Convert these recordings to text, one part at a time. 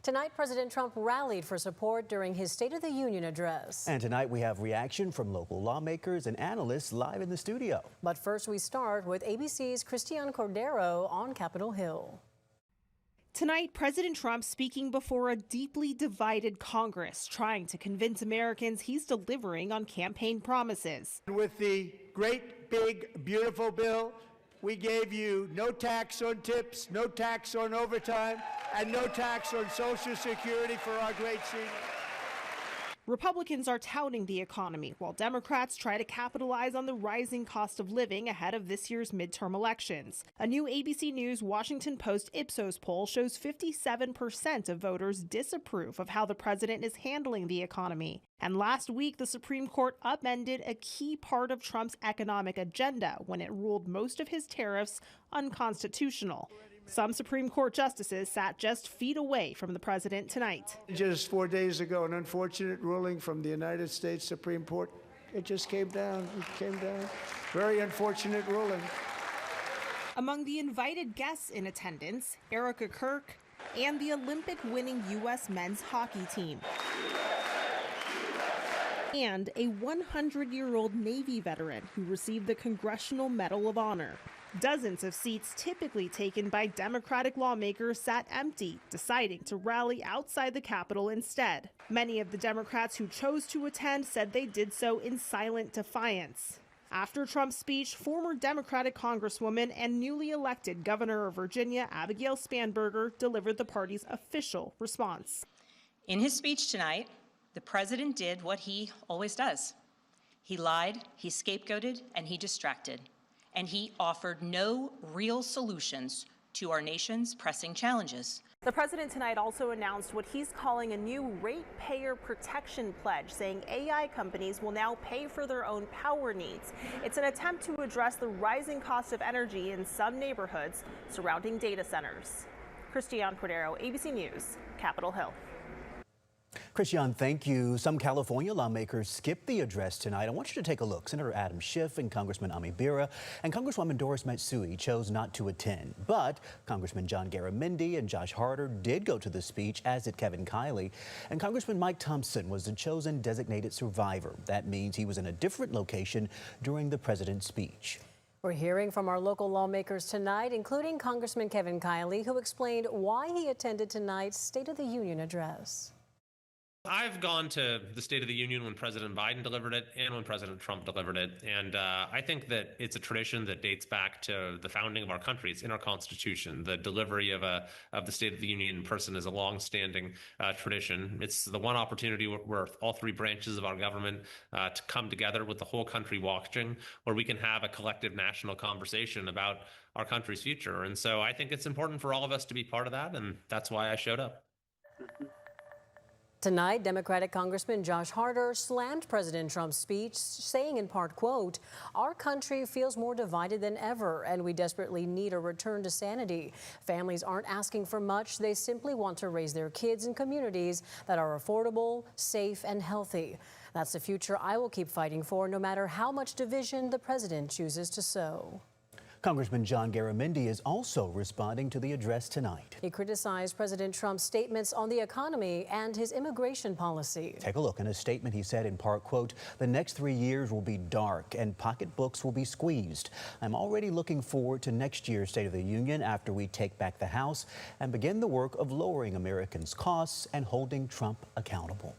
Tonight, President Trump rallied for support during his State of the Union address. And tonight we have reaction from local lawmakers and analysts live in the studio. But first we start with ABC's Christian Cordero on Capitol Hill. Tonight, President Trump speaking before a deeply divided Congress, trying to convince Americans he's delivering on campaign promises. With the great, big, beautiful bill, we gave you no tax on tips, no tax on overtime, and no tax on Social Security for our great seniors. Republicans are touting the economy, while Democrats try to capitalize on the rising cost of living ahead of this year's midterm elections. A new ABC News Washington Post Ipsos poll shows 57% of voters disapprove of how the president is handling the economy. And last week, the Supreme Court upended a key part of Trump's economic agenda when it ruled most of his tariffs unconstitutional. Some Supreme Court justices sat just feet away from the president tonight. Just 4 days ago, an unfortunate ruling from the United States Supreme Court. It just came down. It came down. Very unfortunate ruling. Among the invited guests in attendance, Erica Kirk and the Olympic-winning U.S. men's hockey team. And a 100-year-old Navy veteran who received the Congressional Medal of Honor. Dozens of seats typically taken by Democratic lawmakers sat empty, deciding to rally outside the Capitol instead. Many of the Democrats who chose to attend said they did so in silent defiance. After Trump's speech, former Democratic Congresswoman and newly elected Governor of Virginia, Abigail Spanberger, delivered the party's official response. In his speech tonight, the president did what he always does. He lied, he scapegoated, and he distracted. And he offered no real solutions to our nation's pressing challenges. The president tonight also announced what he's calling a new ratepayer protection pledge, saying AI companies will now pay for their own power needs. It's an attempt to address the rising cost of energy in some neighborhoods surrounding data centers. Christian Cordero, ABC News, Capitol Hill. Christian, thank you. Some California lawmakers skipped the address tonight. I want you to take a look. Senator Adam Schiff and Congressman Ami Bera and Congresswoman Doris Matsui chose not to attend. But Congressman John Garamendi and Josh Harder did go to the speech, as did Kevin Kiley. And Congressman Mike Thompson was the chosen designated survivor. That means he was in a different location during the president's speech. We're hearing from our local lawmakers tonight, including Congressman Kevin Kiley, who explained why he attended tonight's State of the Union address. I've gone to the State of the Union when President Biden delivered it and when President Trump delivered it. And I think that it's a tradition that dates back to the founding of our country. It's in our Constitution. The delivery of the State of the Union in person is a long-standing tradition. It's the one opportunity where all three branches of our government to come together with the whole country watching, where we can have a collective national conversation about our country's future. And so I think it's important for all of us to be part of that, and that's why I showed up. Tonight, Democratic Congressman Josh Harder slammed President Trump's speech, saying in part, quote, "Our country feels more divided than ever, and we desperately need a return to sanity. Families aren't asking for much. They simply want to raise their kids in communities that are affordable, safe, and healthy. That's the future I will keep fighting for, no matter how much division the president chooses to sow." Congressman John Garamendi is also responding to the address tonight. He criticized President Trump's statements on the economy and his immigration policy. Take a look. In a statement, he said in part, quote, "The next 3 years will be dark and pocketbooks will be squeezed. I'm already looking forward to next year's State of the Union after we take back the House and begin the work of lowering Americans' costs and holding Trump accountable."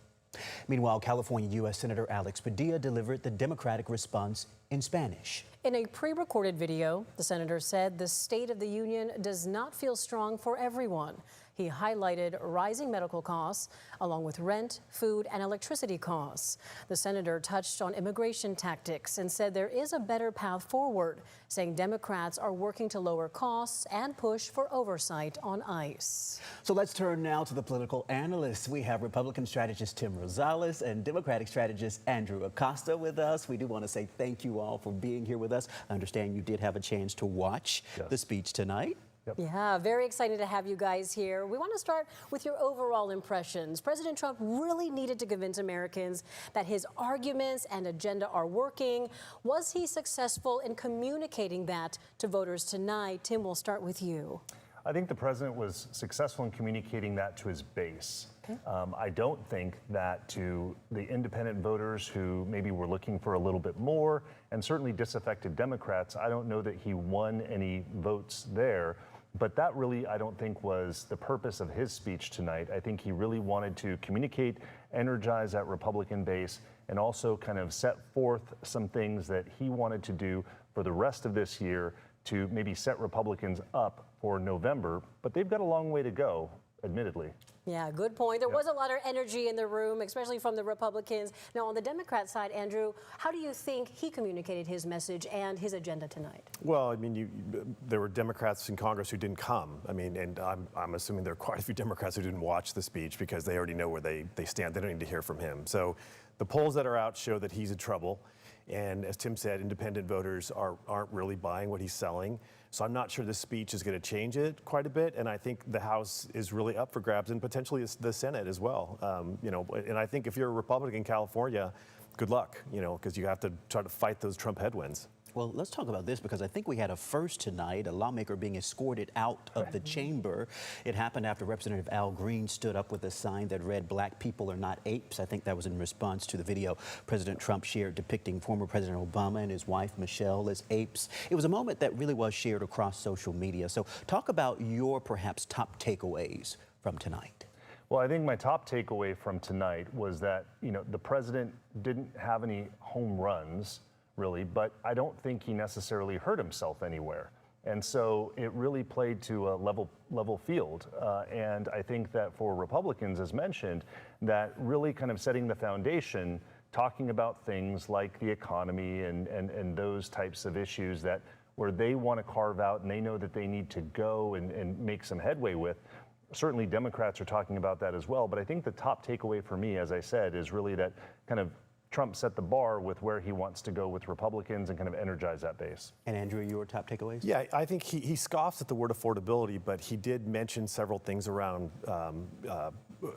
Meanwhile, California U.S. Senator Alex Padilla delivered the Democratic response in Spanish. In a pre-recorded video, the senator said the State of the Union does not feel strong for everyone. He highlighted rising medical costs, along with rent, food, and electricity costs. The senator touched on immigration tactics and said there is a better path forward, saying Democrats are working to lower costs and push for oversight on ICE. So let's turn now to the political analysts. We have Republican strategist Tim Rosales and Democratic strategist Andrew Acosta with us. We do want to say thank you all for being here with us. I understand you did have a chance to watch the speech tonight. Yep. Yeah, very excited to have you guys here. We want to start with your overall impressions. President Trump really needed to convince Americans that his arguments and agenda are working. Was he successful in communicating that to voters tonight? Tim, we'll start with you. I think the president was successful in communicating that to his base. Okay. I don't think that to the independent voters who maybe were looking for a little bit more, and certainly disaffected Democrats, I don't know that he won any votes there. But that really, I don't think, was the purpose of his speech tonight. I think he really wanted to communicate, energize that Republican base, and also kind of set forth some things that he wanted to do for the rest of this year to maybe set Republicans up for November. But they've got a long way to go, admittedly. Yeah, good point. There was a lot of energy in the room, especially from the Republicans. Now, on the Democrat side, Andrew, how do you think he communicated his message and his agenda tonight? Well, I mean, there were Democrats in Congress who didn't come. I mean, and I'm assuming there are quite a few Democrats who didn't watch the speech because they already know where they stand. They don't need to hear from him. So the polls that are out show that he's in trouble. And as Tim said, independent voters aren't really buying what he's selling. So I'm not sure this speech is going to change it quite a bit. And I think the House is really up for grabs, and potentially the Senate as well. And I think if you're a Republican in California, good luck, because you have to try to fight those Trump headwinds. Well, let's talk about this because I think we had a first tonight, a lawmaker being escorted out of the chamber. It happened after Representative Al Green stood up with a sign that read, "Black people are not apes." I think that was in response to the video President Trump shared depicting former President Obama and his wife, Michelle, as apes. It was a moment that really was shared across social media. So talk about your perhaps top takeaways from tonight. Well, I think my top takeaway from tonight was that, the president didn't have any home runs, really, but I don't think he necessarily hurt himself anywhere. And so it really played to a level field. And I think that for Republicans, as mentioned, that really kind of setting the foundation, talking about things like the economy and those types of issues that where they want to carve out and they know that they need to go and make some headway with. Certainly Democrats are talking about that as well. But I think the top takeaway for me, as I said, is really that kind of Trump set the bar with where he wants to go with Republicans and kind of energize that base. And Andrew, your top takeaways? Yeah, I think he scoffs at the word affordability, but he did mention several things around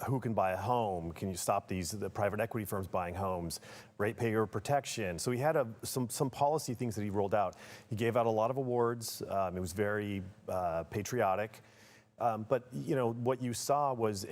who can buy a home, can you stop the private equity firms buying homes, ratepayer protection. So he had some policy things that he rolled out. He gave out a lot of awards. It was very patriotic. But what you saw was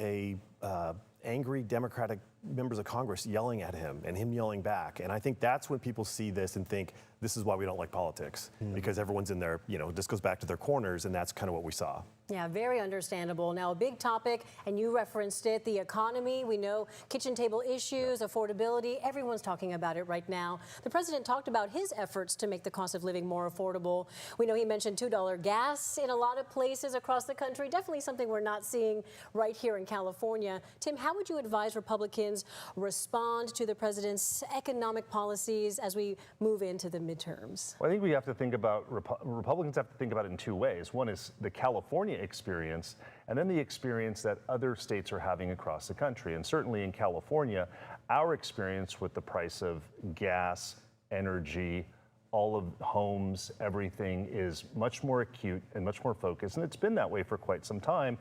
angry Democratic members of Congress yelling at him and him yelling back. And I think that's when people see this and think, this is why we don't like politics, because everyone's in there, this goes back to their corners, and that's kind of what we saw. Yeah, very understandable. Now, a big topic, and you referenced it, the economy. We know kitchen table issues, affordability. Everyone's talking about it right now. The president talked about his efforts to make the cost of living more affordable. We know he mentioned $2 gas in a lot of places across the country. Definitely something we're not seeing right here in California. Tim, how would you advise Republicans respond to the president's economic policies as we move into the midterms? Well, I think we have to think about, Republicans have to think about it in two ways. One is the California experience, and then the experience that other states are having across the country. And certainly in California, our experience with the price of gas, energy, all of homes, everything is much more acute and much more focused. And it's been that way for quite some time.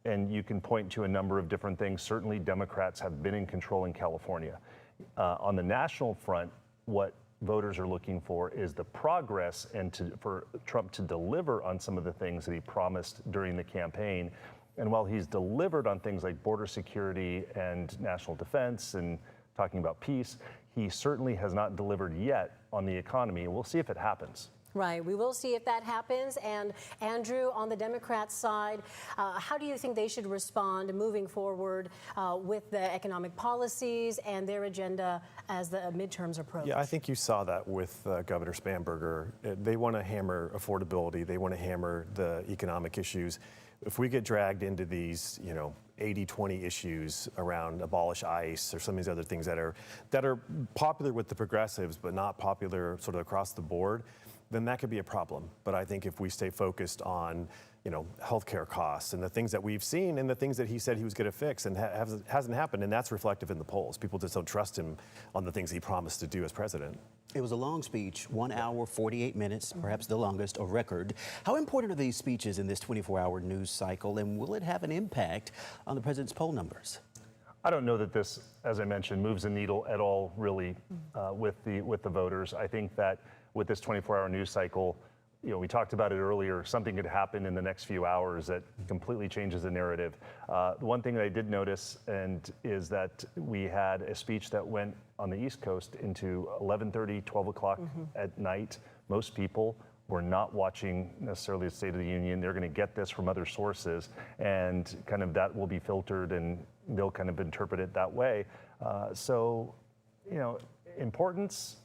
And you can point to a number of different things. Certainly Democrats have been in control in California. On the national front, what voters are looking for is the progress and for Trump to deliver on some of the things that he promised during the campaign. And while he's delivered on things like border security and national defense and talking about peace, he certainly has not delivered yet on the economy. And we'll see if it happens. Right. We will see if that happens. And Andrew, on the Democrat side, how do you think they should respond moving forward with the economic policies and their agenda as the midterms approach? Yeah, I think you saw that with Governor Spanberger. They want to hammer affordability. They want to hammer the economic issues. If we get dragged into these, 80-20 issues around abolish ICE or some of these other things that are popular with the progressives but not popular sort of across the board, then that could be a problem. But I think if we stay focused on, healthcare costs and the things that we've seen and the things that he said he was going to fix and hasn't happened, and that's reflective in the polls. People just don't trust him on the things he promised to do as president. It was a long speech, 1 hour, 48 minutes, perhaps the longest, a record. How important are these speeches in this 24-hour news cycle, and will it have an impact on the president's poll numbers? I don't know that this, as I mentioned, moves the needle at all, really, with the voters. I think that with this 24-hour news cycle, we talked about it earlier. Something could happen in the next few hours that completely changes the narrative. The one thing that I did notice is that we had a speech that went on the East Coast into 11:30, 12 o'clock at night. Most people were not watching necessarily the State of the Union. They're going to get this from other sources, and kind of that will be filtered, and they'll kind of interpret it that way. Importance.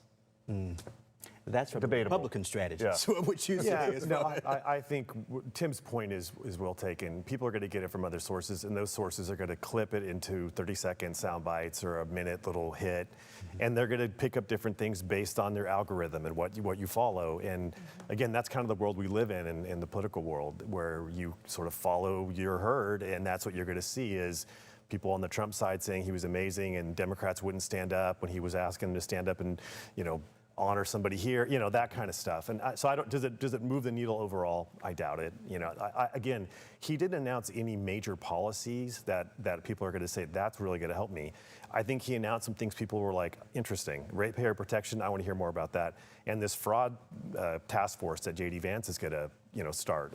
That's from debatable. Republican strategies. Yeah. So what you say is I think Tim's point is well taken. People are going to get it from other sources, and those sources are going to clip it into 30-second sound bites or a minute little hit, and they're going to pick up different things based on their algorithm and what you follow. And again, that's kind of the world we live in the political world, where you sort of follow your herd, and that's what you're going to see is people on the Trump side saying he was amazing, and Democrats wouldn't stand up when he was asking them to stand up and honor somebody here, that kind of stuff. And does it move the needle overall? I doubt it. Again, he didn't announce any major policies that people are going to say, that's really going to help me. I think he announced some things people were like, interesting. Ratepayer protection, I want to hear more about that. And this fraud task force that J.D. Vance is going to start.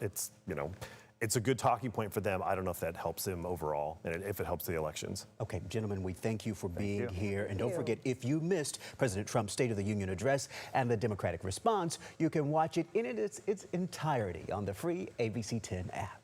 It's a good talking point for them. I don't know if that helps him overall, and if it helps the elections. Okay, gentlemen, we thank you for being here. And don't forget, if you missed President Trump's State of the Union address and the Democratic response, you can watch it in its entirety on the free ABC 10 app.